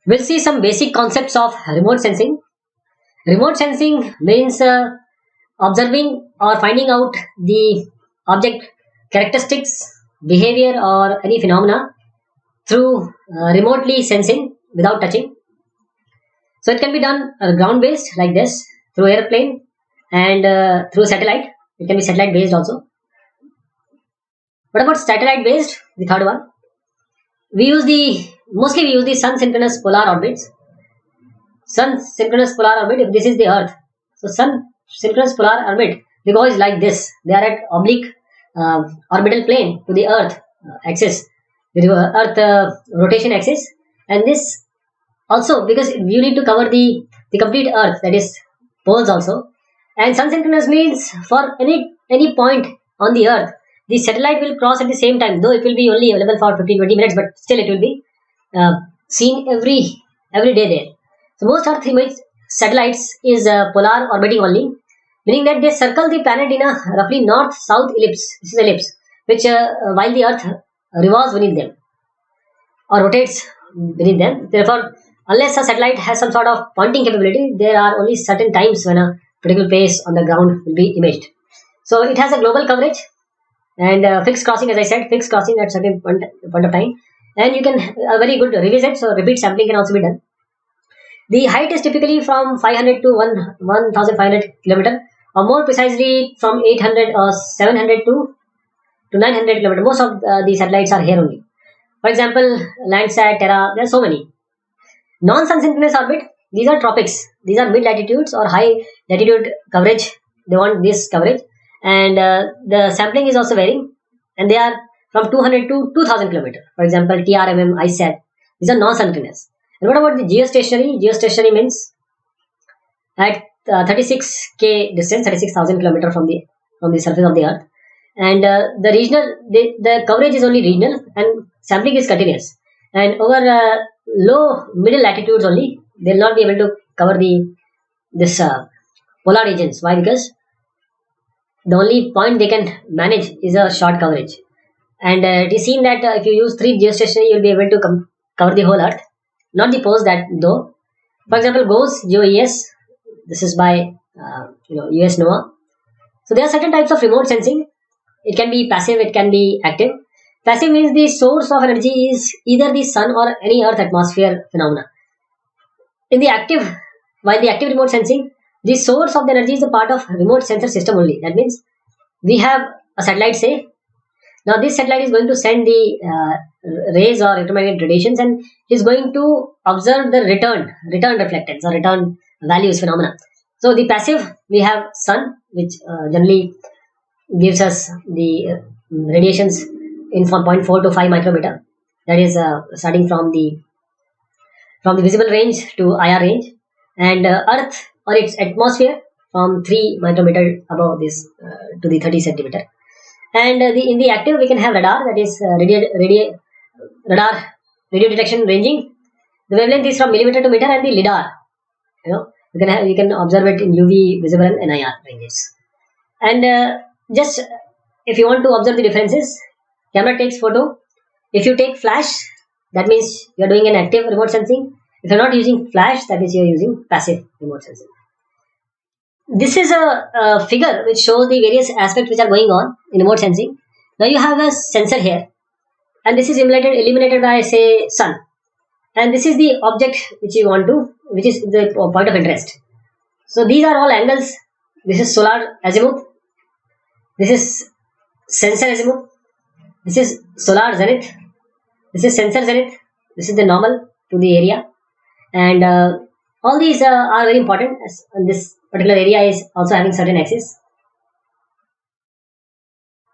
We'll see some basic concepts of remote sensing. Remote sensing means observing or finding out the object characteristics, behavior, or any phenomena through remotely sensing without touching. So it can be done ground based like this, through airplane, and through satellite. It can be satellite based also. What about satellite based? The third one. We use the sun synchronous polar orbits. Sun synchronous polar orbit. If this is the Earth, so sun synchronous polar orbit, they go is like this. They are at oblique orbital plane to the Earth axis, the Earth rotation axis, and this also because you need to cover the complete Earth, that is poles also. And sun synchronous means for any point on the Earth, the satellite will cross at the same time, though it will be only available for 15-20 minutes, but still it will be uh, seen every day there. So most Earth image satellites is polar orbiting only, meaning that they circle the planet in a roughly north-south ellipse. This is ellipse, which while the Earth revolves beneath them or rotates beneath them. Therefore, unless a satellite has some sort of pointing capability, there are only certain times when a particular place on the ground will be imaged. So it has a global coverage and fixed crossing, as I said, fixed crossing at certain point of time. And you can a very good revisit, so repeat sampling can also be done. The height is typically from 500 to 1500 kilometer, or more precisely from 800 or 700 to 900 kilometer. Most of the satellites are here only. For example, Landsat, Terra, there are so many. Non-sun synchronous orbit, these are tropics. These are mid latitudes or high latitude coverage. They want this coverage, and the sampling is also varying, and they are from 200 to 2000 kilometer. For example, TRMM, ISAT, these are non-synchronous. And what about the geostationary? Geostationary means at 36k distance, 36,000 kilometer from the surface of the Earth, and the regional the coverage is only regional and sampling is continuous. And over low middle latitudes only, they'll not be able to cover this polar regions. Why? Because the only point they can manage is a short coverage. And it is seen that if you use three geostationary, you'll be able to cover the whole Earth, not the poles that though. For example, GOES, GOES. This is by US NOAA. So there are certain types of remote sensing. It can be passive, it can be active. Passive means the source of energy is either the sun or any Earth atmosphere phenomena. In the active, while the active remote sensing, the source of the energy is a part of remote sensor system only. That means we have a satellite, say. Now this satellite is going to send the rays or electromagnetic radiations, and is going to observe the return reflectance or return values phenomena. So the passive, we have sun, which generally gives us the radiations in from zero point 0.4 to 5 micrometer. That is starting from the visible range to IR range, and Earth or its atmosphere from 3 micrometer above this to the 30 centimeter. And in the active, we can have radar, that is radio detection ranging. The wavelength is from millimeter to meter, and the lidar. You can observe it in UV, visible, and NIR ranges. And just if you want to observe the differences, camera takes photo. If you take flash, that means you are doing an active remote sensing. If you are not using flash, that means you are using passive remote sensing. This is a figure which shows the various aspects which are going on in remote sensing. Now you have a sensor here, and this is illuminated by, say, sun, and this is the object which you want to, which is the point of interest. So these are all angles. This is solar azimuth, this is sensor azimuth, this is solar zenith, this is sensor zenith, this is the normal to the area, and all these are very important, and this particular area is also having certain axis.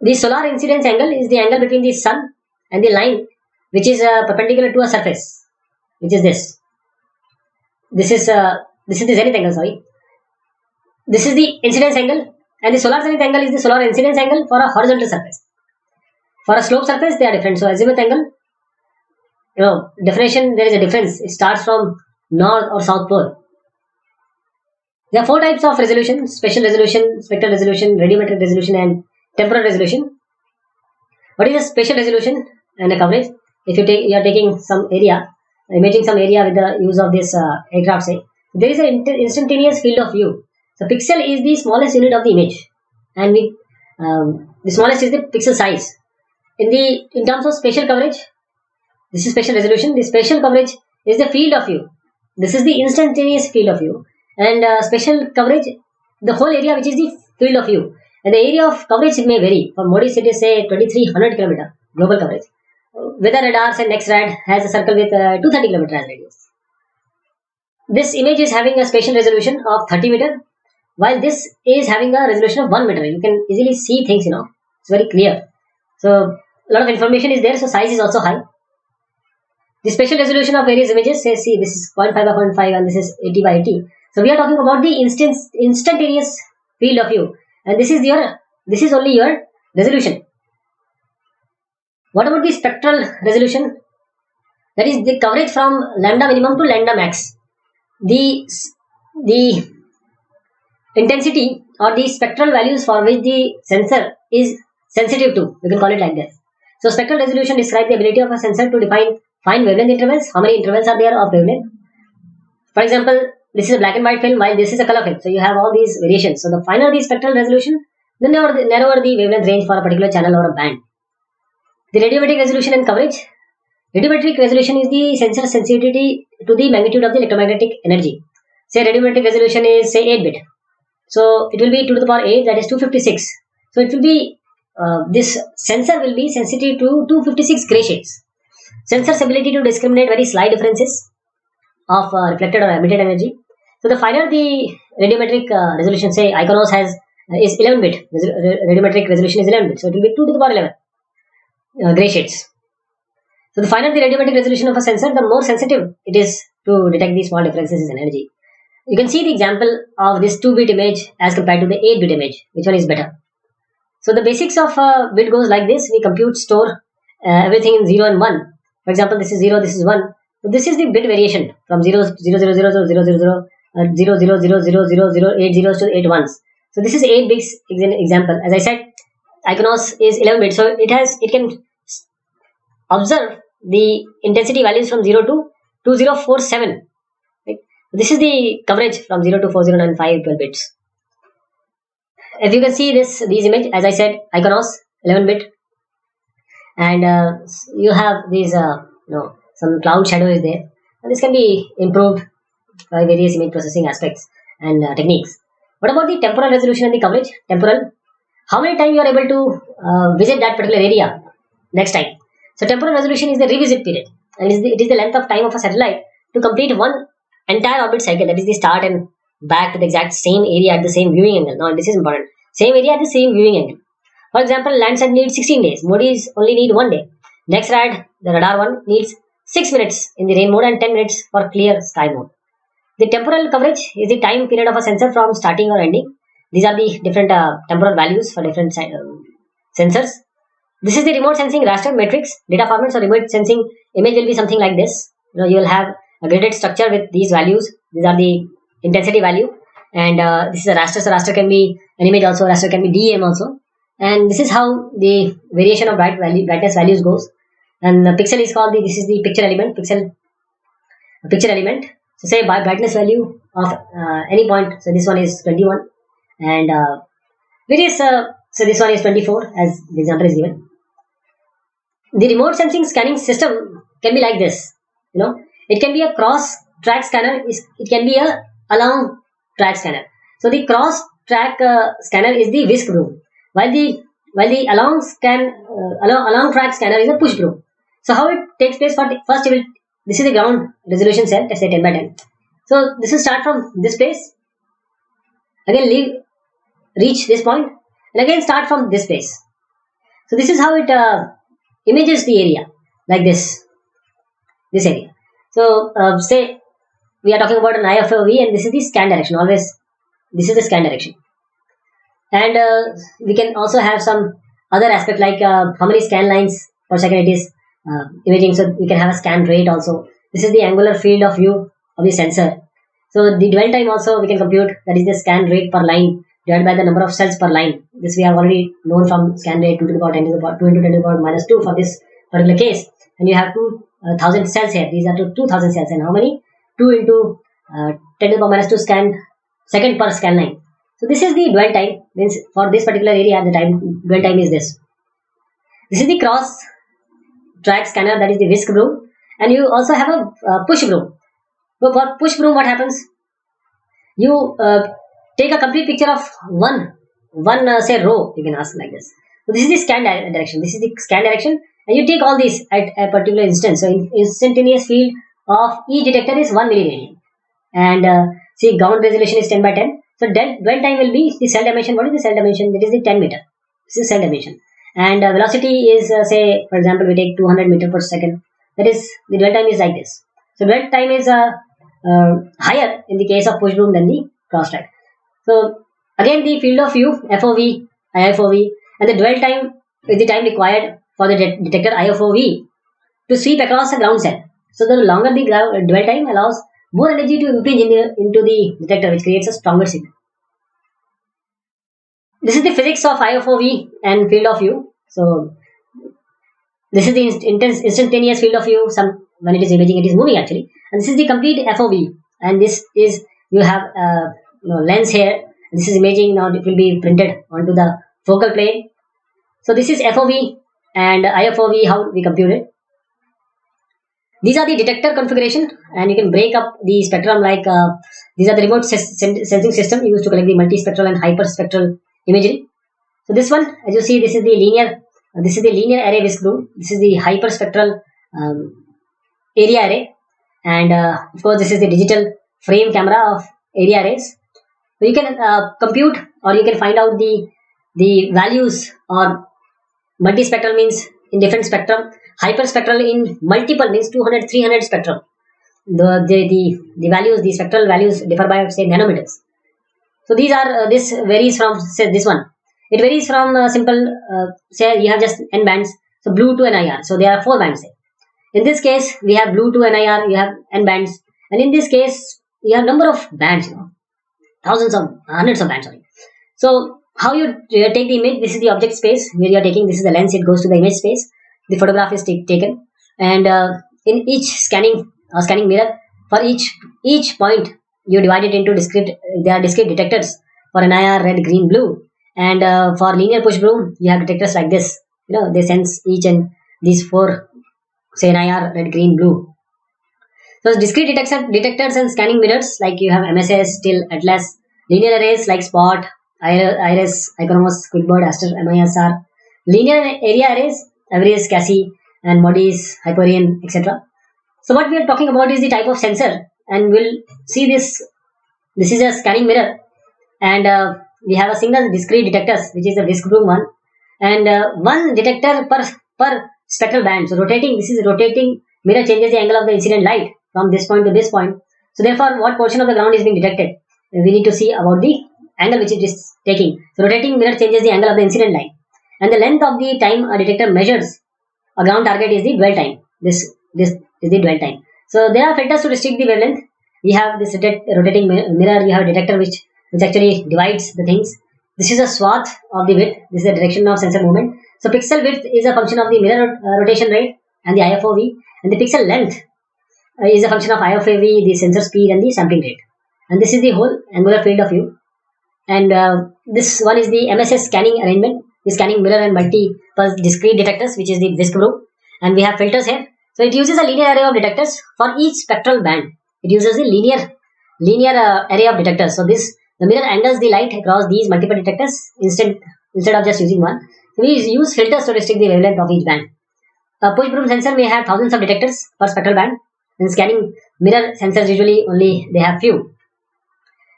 The solar incidence angle is the angle between the sun and the line which is perpendicular to a surface, which is this. This is the zenith angle. Sorry, this is the incidence angle, and the solar zenith angle is the solar incidence angle for a horizontal surface. For a slope surface, they are different. So azimuth angle, definition, there is a difference. It starts from north or south pole. There are 4 types of resolution: spatial resolution, spectral resolution, radiometric resolution, and temporal resolution. What is a spatial resolution and a coverage? If you are taking some area imaging some area with the use of this aircraft, say, there is an instantaneous field of view. So pixel is the smallest unit of the image, and the smallest is the pixel size. In terms of spatial coverage, this is spatial resolution. The spatial coverage is the field of view. This is the instantaneous field of view, and spatial coverage, the whole area which is the field of view. And the area of coverage may vary. For Modi city, say 2300 km global coverage. Weather radars and NextRad has a circle with 230 km as radius. This image is having a spatial resolution of 30 meter, while this is having a resolution of 1 meter. You can easily see things, it's very clear. So a lot of information is there, so size is also high. The spatial resolution of various images, say, see, this is 0.5 by 0.5 and this is 80 by 80. So we are talking about the instantaneous field of view, and this is only your resolution. What about the spectral resolution? That is the coverage from lambda minimum to lambda max. The intensity or the spectral values for which the sensor is sensitive to, we can call it like that. So spectral resolution describes the ability of a sensor to define fine wavelength intervals. How many intervals are there of wavelength? For example, this is a black and white film, while this is a color film. So you have all these variations. So the finer the spectral resolution, the narrower the wavelength range for a particular channel or a band. The radiometric resolution and coverage. Radiometric resolution is the sensor sensitivity to the magnitude of the electromagnetic energy. Say radiometric resolution is, say, 8 bit. So it will be 2 to the power 8, that is 256. So it will be, this sensor will be sensitive to 256 gray shades. Sensor's ability to discriminate very slight differences of reflected or emitted energy. So the finer the radiometric resolution, say Iconos is 11 bit. Radiometric resolution is 11 bit. So it will be 2 to the power 11 gray shades. So the finer the radiometric resolution of a sensor, the more sensitive it is to detect these small differences in energy. You can see the example of this 2-bit image as compared to the 8-bit image. Which one is better? So the basics of a bit goes like this. We compute, store everything in 0 and 1. For example, this is 0, this is 1. So this is the bit variation from 0, 0, 0, 0, 0, 0, 0, 0, 0, 0, 0, 0, 0, 0, 8 zeros to 8 ones. So this is 8 bits example. As I said, Iconos is 11 bits. So it can observe the intensity values from 0 to 2047. Right? This is the coverage from 0 to 4095 12 bits. As you can see these image, as I said, Iconos 11 bit, and you have these some cloud shadow is there, and this can be improved by various image processing aspects and techniques. What about the temporal resolution and the coverage? Temporal, how many times you are able to visit that particular area next time. So temporal resolution is the revisit period, and it is the length of time of a satellite to complete one entire orbit cycle, that is the start and back to the exact same area at the same viewing angle. Now this is important. Same area at the same viewing angle. For example, Landsat needs 16 days. Modi's only need 1 day. NextRad, the radar one, needs 6 minutes in the rain mode and 10 minutes for clear sky mode. The temporal coverage is the time period of a sensor from starting or ending. These are the different temporal values for different sensors. This is the remote sensing raster matrix data format. So remote sensing image will be something like this. You will have a graded structure with these values. These are the intensity value, and this is a raster. So raster can be an image also. Raster can be DEM also. And this is how the variation of brightness values goes. And the pixel is called this is the picture element. Picture element. So say by brightness value of any point. So this one is 21, and various. So this one is 24, as the example is given. The remote sensing scanning system can be like this. It can be a cross track scanner. It can be a along track scanner. So the cross track scanner is the whisk broom, while the along track scanner is a push broom. So how it takes place? First, this is the ground resolution cell. Let's say 10 by 10. So this will start from this place. Again, reach this point, and again start from this place. So this is how it images the area like this area. So say we are talking about an IFOV, and this is the scan direction. Always, this is the scan direction. And we can also have some other aspect like how many scan lines per second it is imaging. So we can have a scan rate also. This is the angular field of view of the sensor. So the dwell time also we can compute. That is the scan rate per line divided by the number of cells per line. This we have already known from scan rate 2 to the power 10 to the power 2 into 10 to the power minus 2 for this particular case. And you have 2 1000 cells here. These are 2000 cells, and how many? 2 into 10 to the power minus 2 scan second per scan line. So this is the dwell time. Means for this particular area, the dwell time is this. This is the cross track scanner, that is the whisk broom, and you also have a push broom. So for push broom, what happens? You take a complete picture of one say row. You can ask like this. So this is the scan direction. This is the scan direction, and you take all these at a particular instance. So instantaneous field of each detector is 1 milliradian, and see ground resolution is 10 by 10. So dwell time will be the cell dimension. What is the cell dimension? That is the 10 meter. This is cell dimension, and velocity is say for example we take 200 meter per second. That is the dwell time is like this. So dwell time is higher in the case of push broom than the cross track. So again the field of view FOV, IFOV, and the dwell time is the time required for the detector IFOV to sweep across a ground cell. So the longer the dwell time allows more energy to impinge into the detector, which creates a stronger signal. This is the physics of IFOV and field of view. So this is the instantaneous field of view. When it is imaging, it is moving actually, and this is the complete FOV. And this is you have lens here. This is imaging. Now it will be printed onto the focal plane. So this is FOV and IFOV. How we compute it? These are the detector configuration, and you can break up the spectrum like these are the remote sensing system used to collect the multispectral and hyperspectral imagery. So this one, as you see, this is the linear array whisk broom. This is the hyperspectral area array, and of course this is the digital frame camera of area arrays. So you can compute, or you can find out the values, or multispectral means in different spectrum. Hyperspectral in multiple means 200, 300 spectrum. The values, the spectral values differ by say nanometers. So these are this varies from say this one. It varies from simple say you have just n bands. So blue to NIR. So there are 4 bands. In this case we have blue to NIR. You have n bands, and in this case you have number of bands. Thousands of hundreds of bands. Sorry. So how you take the image? This is the object space where you are taking. This is the lens. It goes to the image space. The photograph is taken, and in each scanning mirror, for each point you divide it into discrete. There are discrete detectors for NIR, red, green, blue, and for linear push broom you have detectors like this. They sense each and these 4 say NIR, red, green, blue. So discrete detectors and scanning mirrors like you have MSS, STILL, Atlas, linear arrays like Spot, Iris, Iconos, Quickbird, Aster, MISR, linear area arrays, Everest, Cassie, and Modis, Hyperion, etc. So what we are talking about is the type of sensor, and we'll see this. This is a scanning mirror, and we have a single discrete detectors, which is the whisk broom one, and one detector per spectral band. So rotating. This is rotating mirror changes the angle of the incident light from this point to this point. So therefore, what portion of the ground is being detected? We need to see about the angle which it is taking. So rotating mirror changes the angle of the incident light. And the length of the time a detector measures a ground target is the dwell time. This is the dwell time. So there are filters to restrict the wavelength. We have this rotating mirror. You have a detector which actually divides the things. This is a swath of the width. This is the direction of sensor movement. So pixel width is a function of the mirror rotation rate and the IFOV, and the pixel length is a function of IFOV, the sensor speed, and the sampling rate. And this is the whole angular field of view. And this one is the MSS scanning arrangement. The scanning mirror and multiple discrete detectors, which is the whisk broom, and we have filters here. So it uses a linear array of detectors for each spectral band. It uses a linear array of detectors. So the mirror angles the light across these multiple detectors instead of just using one. So we use filters to restrict the wavelength of each band. A push broom sensor may have thousands of detectors per spectral band, and scanning mirror sensors usually only they have few.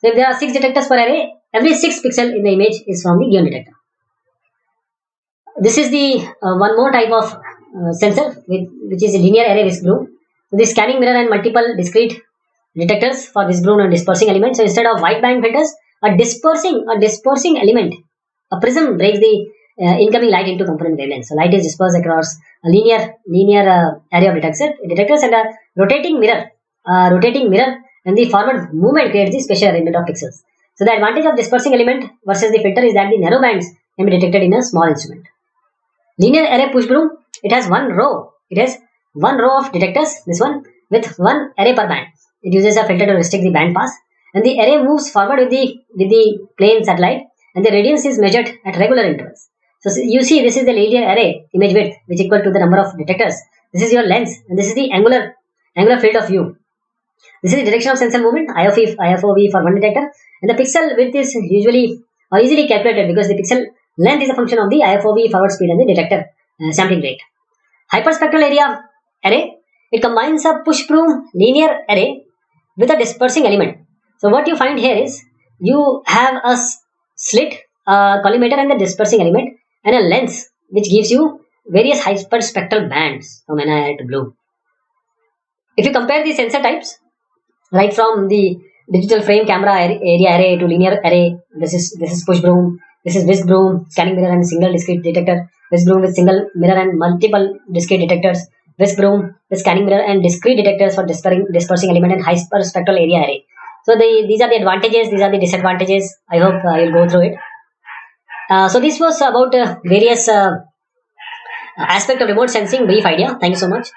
So if there are 6 detectors per array, every 6 pixel in the image is from the given detector. This is the one more type of sensor which is a linear array whisk broom. So the scanning mirror and multiple discrete detectors for whisk broom and dispersing element. So instead of wideband filters, a dispersing element, a prism breaks the incoming light into component wavelengths. So light is dispersed across a linear array of detectors, and a rotating mirror and the forward movement creates the spatial arrangement of pixels. So the advantage of dispersing element versus the filter is that the narrow bands can be detected in a small instrument. Linear array push broom, it has one row. It has one row of detectors, this one, with one array per band. It uses a filter to restrict the band pass, and the array moves forward with the plane satellite, and the radiance is measured at regular intervals. So you see, this is the linear array image width, which is equal to the number of detectors. This is your lens, and this is the angular field of view. This is the direction of sensor movement, IFOV for one detector, and the pixel width is usually or easily calculated because the pixel length is a function of the IFOV forward speed and the detector sampling rate. Hyperspectral area array, it combines a push broom linear array with a dispersing element. So what you find here is you have a slit, collimator, and the dispersing element, and a lens which gives you various hyperspectral bands from NIR to blue. If you compare the sensor types, right from the digital frame camera area array to linear array, this is push broom, this is whisk broom, scanning mirror and single discrete detector, whisk broom with single mirror and multiple discrete detectors, whisk broom with scanning mirror and discrete detectors for dispersing element, and hyperspectral area array. So these are the advantages, these are the disadvantages. I hope you'll go through it. So this was about various aspect of remote sensing, brief idea. Thank you so much.